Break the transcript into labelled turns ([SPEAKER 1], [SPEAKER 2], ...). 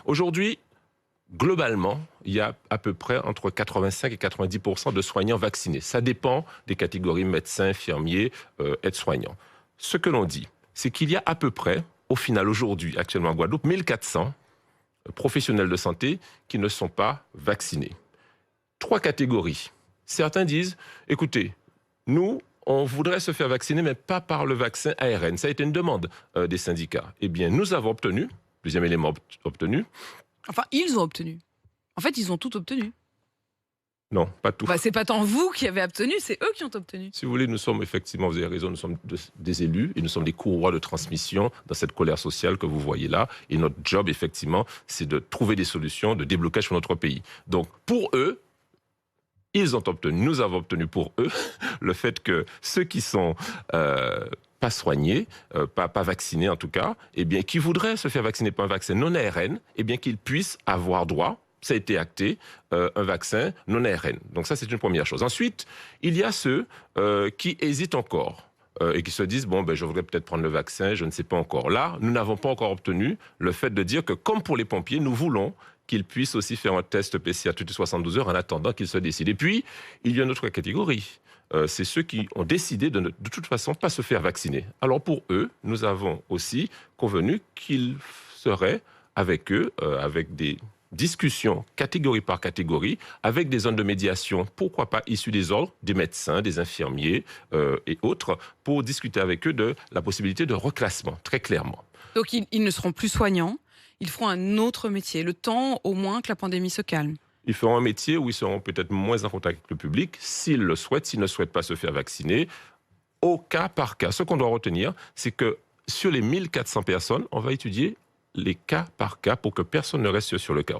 [SPEAKER 1] Aujourd'hui, globalement, il y a à peu près entre 85 et 90% de soignants vaccinés. Ça dépend des catégories médecins, infirmiers, aides-soignants. Ce que l'on dit, c'est qu'il y a à peu près, au final aujourd'hui, actuellement en Guadeloupe, 1400 professionnels de santé qui ne sont pas vaccinés. 3 catégories. Certains disent, écoutez, nous, on voudrait se faire vacciner, mais pas par le vaccin ARN. Ça a été une demande des syndicats. Eh bien, nous avons obtenu, deuxième élément obtenu.
[SPEAKER 2] Enfin, ils ont obtenu. En fait, ils ont tout obtenu.
[SPEAKER 1] Non, pas tout.
[SPEAKER 2] Bah, c'est pas tant vous qui avez obtenu, c'est eux qui ont obtenu.
[SPEAKER 1] Si vous voulez, nous sommes effectivement, vous avez raison, nous sommes des élus et nous sommes des courroies de transmission dans cette colère sociale que vous voyez là. Et notre job, effectivement, c'est de trouver des solutions de déblocage pour notre pays. Donc, pour eux, ils ont obtenu, nous avons obtenu pour eux le fait que ceux qui sont pas soignés, pas vaccinés en tout cas, eh bien, qui voudraient se faire vacciner par un vaccin non ARN, eh bien, qu'ils puissent avoir droit, ça a été acté, un vaccin non ARN. Donc ça, c'est une première chose. Ensuite, il y a ceux qui hésitent encore. Et qui se disent, bon, ben, je voudrais peut-être prendre le vaccin, je ne sais pas encore. Là, nous n'avons pas encore obtenu le fait de dire que, comme pour les pompiers, nous voulons qu'ils puissent aussi faire un test PCR toutes les 72 heures en attendant qu'ils se décident. Et puis, il y a une autre catégorie. C'est ceux qui ont décidé de toute façon pas se faire vacciner. Alors pour eux, nous avons aussi convenu qu'ils seraient avec eux, avec des discussions catégorie par catégorie, avec des zones de médiation, pourquoi pas issues des ordres, des médecins, des infirmiers et autres, pour discuter avec eux de la possibilité de reclassement, très clairement.
[SPEAKER 2] Donc, ils ne seront plus soignants, ils feront un autre métier, le temps au moins que la pandémie se calme.
[SPEAKER 1] Ils feront un métier où ils seront peut-être moins en contact avec le public, s'ils le souhaitent, s'ils ne souhaitent pas se faire vacciner, au cas par cas. Ce qu'on doit retenir, c'est que sur les 1400 personnes, on va étudier les cas par cas pour que personne ne reste sur le carreau.